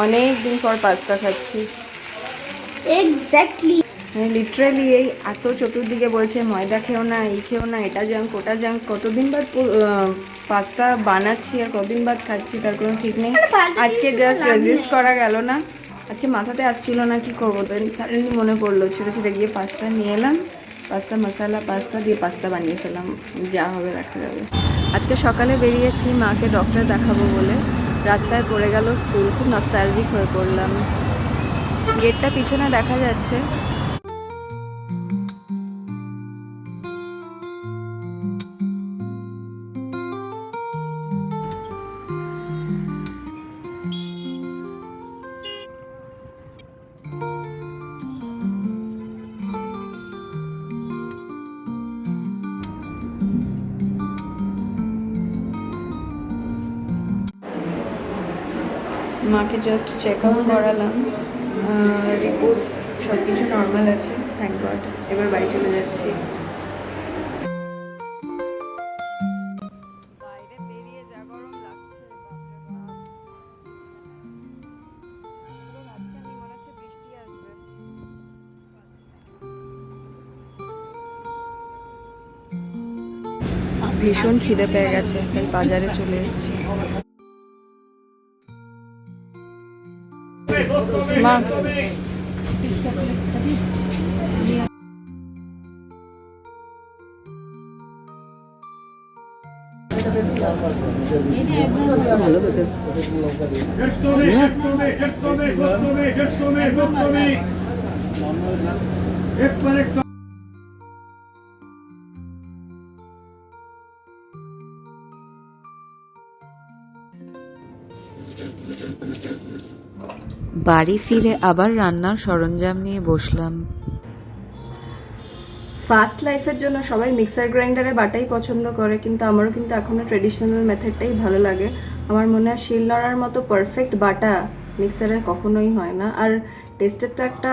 অনেক দিন পর পাস্তা খাচ্ছি। এক্স্যাক্টলি, মানে লিটারালি এই এত চতুর্দিকে বলছে ময়দা খেও না, এই খেও না, এটা জাঙ্ক ওটা জাঙ্ক, কতদিন বাদ পাস্তা বানাচ্ছি আর কতদিন বাদ খাচ্ছি তার কোনো ঠিক নেই। আজকে জাস্ট রেজিস্ট করা গেল না, আজকে মাথাতে আসছিল না কি করবো, তো সাডেনলি মনে পড়লো, ছুটে ছুটে গিয়ে পাস্তা নিয়ে এলাম, পাস্তা মশলা পাস্তা দিয়ে পাস্তা বানিয়ে ফেলাম, যা হবে দেখা যাবে। আজকে সকালে বেরিয়েছি মাকে ডক্টর দেখাবো বলে, রাস্তায় পড়ে গেল স্কুল, খুব নস্টালজিক হয়ে পড়লাম। গেটটা পিছনে দেখা যাচ্ছে। মাকে জাস্ট চেক আপ করালাম, রিপোর্টস সব কিছু নর্মাল আছে, থ্যাংক গড। এবার বাড়ি চলে যাচ্ছি। বাইরে বেরিয়ে যা গরম লাগছে, পুরো ভাবছি আমি মনে হচ্ছে বৃষ্টি আসবে। ভীষণ খিদে পেয়ে গেছে, তাই বাজারে চলে এসেছি। মা ভালো হতো। বাড়ি ফিরে আবার রান্নার সরঞ্জাম নিয়ে বসলাম। ফাস্ট লাইফের জন্য সবাই মিক্সার গ্রাইন্ডারে বাটাই পছন্দ করে, কিন্তু আমারও কিন্তু এখনও ট্রেডিশনাল মেথডটাই ভালো লাগে। আমার মনে হয় শিল নোড়ার মতো পারফেক্ট বাটা মিক্সারে কখনোই হয় না, আর টেস্টের তো একটা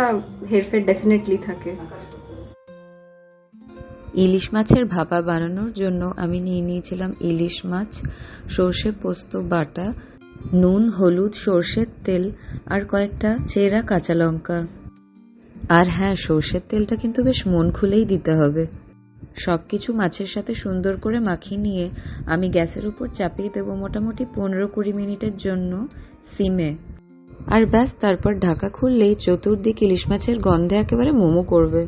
হেরফের ডেফিনেটলি থাকে। ইলিশ মাছের ভাপা বানানোর জন্য আমি নিয়ে নিয়েছিলাম ইলিশ মাছ, সর্ষে পোস্ত বাটা, নুন, হলুদ, সর্ষের তেল আর কয়েকটা চেরা কাঁচা লঙ্কা। আর হ্যাঁ, সর্ষের তেলটা কিন্তু বেশ মন খুলেই দিতে হবে। সবকিছু মাছের সাথে সুন্দর করে মাখিয়ে নিয়ে আমি গ্যাসের উপর চাপিয়ে দেবো মোটামুটি 15-20 মিনিটের জন্য সিমে। আর ব্যাস, তারপর ঢাকা খুললেই চতুর্দিক ইলিশ মাছের গন্ধে একেবারে মোমো করবে।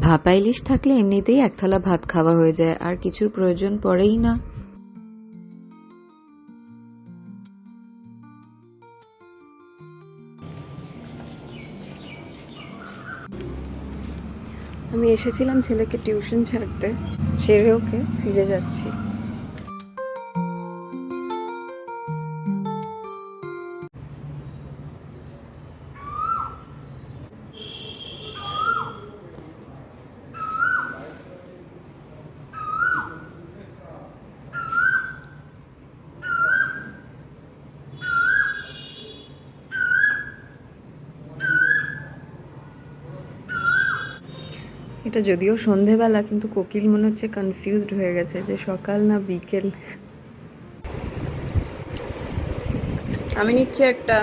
ভাপা ইলিশ থাকলে এমনিতেই এক থালা ভাত খাওয়া হয়ে যায়, আর কিছুর প্রয়োজন পড়েই না। আমি এসেছিলাম ছেলেকে টিউশন ছাড়তে, ছেড়ে ওকে ফিরে যাচ্ছি। এটা যদিও সন্ধেবেলা, কিন্তু কোকিল মনে হচ্ছে কনফিউজড হয়ে গেছে যে সকাল না বিকেল। আমি নিচ্ছি একটা।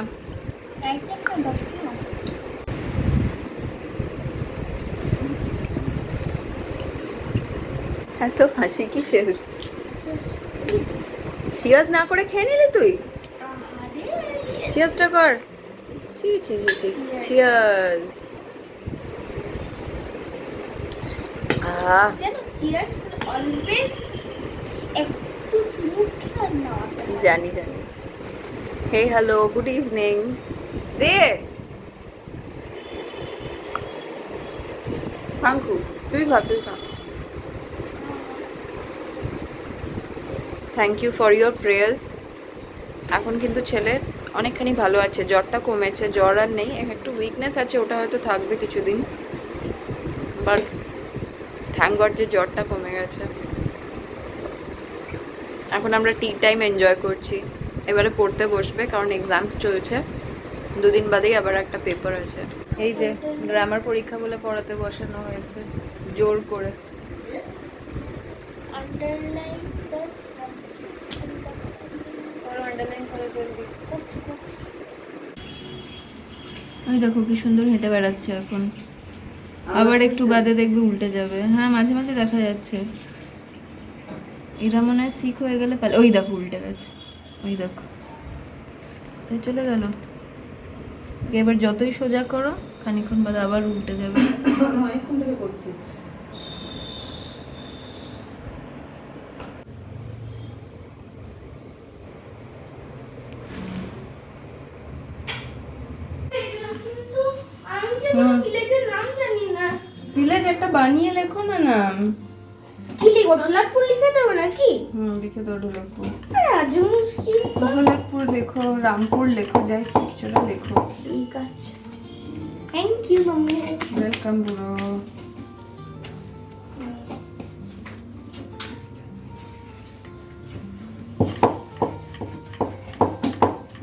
এত হাসি কিসের? চিয়ার্স না করে খেয়ে নিলি তুই? চিয়ার্সটা কর। ছি ছি ছি ছি, চিয়ার্স। জানি জানি। Hey hello, good evening. দে ফাঙ্কু, তুই খা তুই খা। Thank you for your prayers. এখন কিন্তু ছেলে অনেকখানি ভালো আছে, জ্বরটা কমেছে, জ্বর আর নেই, একটু উইকনেস আছে, ওটা হয়তো থাকবে কিছুদিন, বাট থ্যাংক গড যে জ্বরটা কমে গেছে। এখন আমরা টি টাইম এনজয় করছি, এবারে পড়তে বসবে কারণ এক্সামস চলছে, দুদিন বাদেই আবার একটা পেপার আছে। এই যে গ্রামার পরীক্ষা বলে পড়াতে বসানো হয়েছে জোর করে। আন্ডারলাইন করো জলদি। ওই দেখো কি সুন্দর হেঁটে বেড়াচ্ছে এখন, আবার একটু বাদে দেখবে উল্টে যাবে। হ্যাঁ মাঝে মাঝে দেখা যাচ্ছে। এরা মনে হয় শিখ হয়ে গেলে পালে, ওই দেখো উল্টে গেছে, ওই দেখো তাই চলে গেল। এবার যতই সোজা করো খানিকক্ষণ বাদে আবার উল্টে যাবে। অনেকক্ষণ থেকে করছি। ভিলেজ একটা বানিয়ে লেখো না নাম। কি লিখবো? ঢোলাকপুর লিখে দেবো নাকি? লিখে দাও ঢোলকপুর। আজ মুশকিল তো। ঢোলকপুর লেখো, রামপুর লেখো, যাই কিছুটা লেখো। ঠিক আছে, thank you mummy. Welcome bro.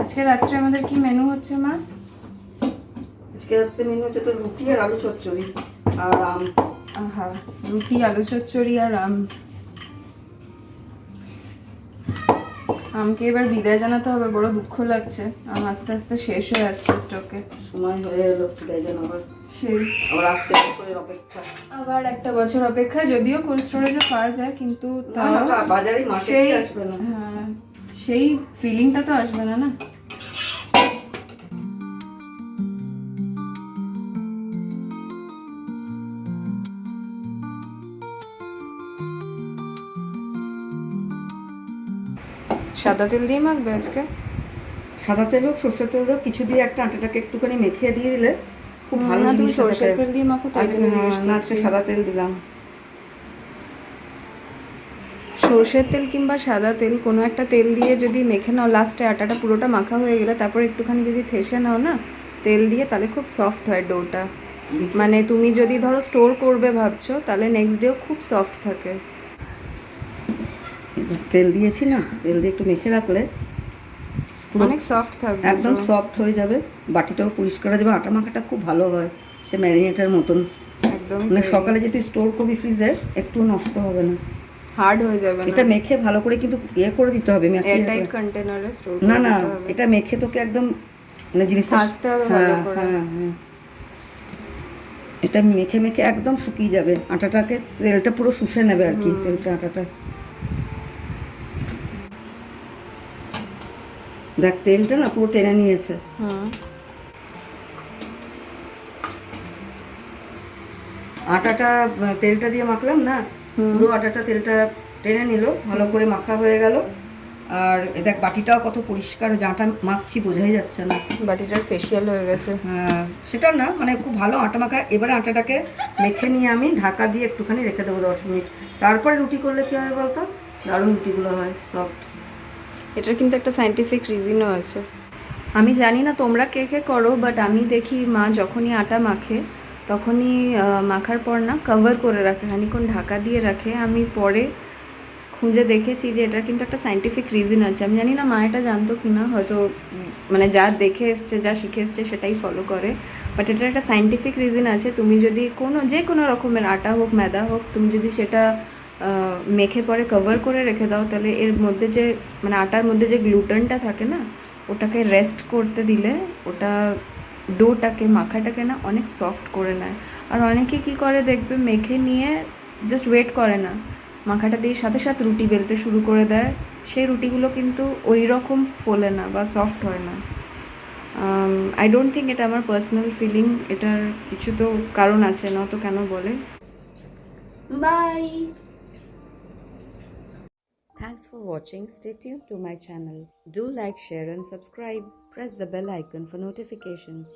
আজকে রাত্রে আমাদের কি মেনু হচ্ছে মা? আজকে রাত্রে মেনু হচ্ছে তো রুটি আর আলু চচ্চড়ি আর আম। আহা, রুটি আলু চচ্চড়ি আর আম। আমকে এবার বিদায় জানাতে হবে, বড় দুঃখ লাগছে। আম আস্তে আস্তে শেষ হয়ে আসছে স্টকে। সময় হয়ে এলো বিদায় জানাবার, সেই আবার আসতে বছরের অপেক্ষা। আবার একটা বছর অপেক্ষা, যদিও কোল্ড স্টোরেজে পাওয়া যায় কিন্তু তাও বাজারে সেই মার্কেটে আসবে না। হ্যাঁ, সেই ফিলিংটা তো আসবে না না। সাদা তেল দিয়ে মাখবে আজকে? সাদা তেল হোক সর্ষের তেল হোক কিছু দিয়ে একটা আটাটাকে একটুখানি মেখে দিয়ে দিলে খুব ভালো। না, তুমি জিনিস সরষের সাথে। তেল দিয়ে মাখো তাই আজকে জন্য জিজ্ঞেস না, আজকে করছি। সাদা তেল দিলাম। সরষের তেল কিংবা সাদা তেল কোনো একটা তেল দিয়ে যদি মেখে নাও, লাস্টে আটাটা পুরোটা মাখা হয়ে গেলে তারপর একটুখানি যদি থেসে নাও না তেল দিয়ে, তাহলে খুব সফট হয় ডোটা। মানে তুমি যদি ধরো স্টোর করবে ভাবছো, তাহলে নেক্সট ডেও খুব সফট থাকে। তেল দিয়েছি না, তেল দিয়ে একটু মেখে রাখলে পুরো অনেক সফট থাকবে, একদম সফট হয়ে যাবে। বাটিটাও পরিষ্কার হয়ে যাবে। আটা মাখাটা খুব ভালো হয়, সে ম্যারিনেটের মতন। একদম মানে সকালে যদি স্টোর করবি ফ্রিজে একটু নষ্ট হবে না, হার্ড হয়ে যাবে না। এটা মেখে ভালো করে কিন্তু করে দিতে হবে। এয়ারটাইট কন্টেনারে স্টোর না করতে না, হবে। এটা মেখে তোকে একদম মানে জিনিসটা ভাজতে হবে ভালো হ্যাঁ করে। হ্যাঁ হ্যাঁ, এটা মেখে মেখে একদম শুকিয়ে যাবে। আটাটাকে তেলটা পুরো শুষে নেবে আর কি, তেলটা আটাটা। দেখ তেলটা না পুরো টেনে নিয়েছে। আটাটা তেলটা দিয়ে মাখলাম না, পুরো আটাটা তেলটা টেনে নিল, ভালো করে মাখা হয়ে গেল। আর দেখ বাটিটাও কত পরিষ্কার, যে আটা মাখছি বোঝাই যাচ্ছে না। বাটিটার ফেশিয়াল হয়ে গেছে। হ্যাঁ সেটা না, মানে খুব ভালো আটা মাখা। এবারে আটাটাকে মেখে নিয়ে আমি ঢাকা দিয়ে একটুখানি রেখে দেবো 10 মিনিট। তারপরে রুটি করলে কী হবে বলতো, দারুণ রুটিগুলো হয় সফট। এটার কিন্তু একটা সায়েন্টিফিক রিজনও আছে। আমি জানি না তোমরা কে কে করো, বাট আমি দেখি মা যখনই আটা মাখে তখনই মাখার পর না কভার করে রাখে, খানিকক্ষণ ঢাকা দিয়ে রাখে। আমি পরে খুঁজে দেখেছি যে এটার কিন্তু একটা সায়েন্টিফিক রিজন আছে। আমি জানি না মা এটা জানতো কি না, হয়তো মানে যা দেখে এসছে যা শিখে এসছে সেটাই ফলো করে, বাট এটার একটা সায়েন্টিফিক রিজন আছে। তুমি যদি যে কোনো রকমের আটা হোক ময়দা হোক, তুমি যদি সেটা মেখে পরে কভার করে রেখে দাও, তাহলে এর মধ্যে যে মানে আটার মধ্যে যে গ্লুটেনটা থাকে না, ওটাকে রেস্ট করতে দিলে ওটা ডোটাকে মাখাটাকে না অনেক সফট করে নেয়। আর অনেকে কি করে দেখবে, মেখে নিয়ে জাস্ট ওয়েট করে না, মাখাটা দিয়ে সাথে সাথে রুটি বেলতে শুরু করে দেয়। সেই রুটিগুলো কিন্তু ওই রকম ফোলে না বা সফট হয় না। আই ডোন্ট থিঙ্ক, এটা আমার পার্সোনাল ফিলিং। এটার কিছু তো কারণ আছে, না তো কেন বলে। By. Thanks for watching. Stay tuned to my channel. Do like, share and subscribe. Press the bell icon for notifications.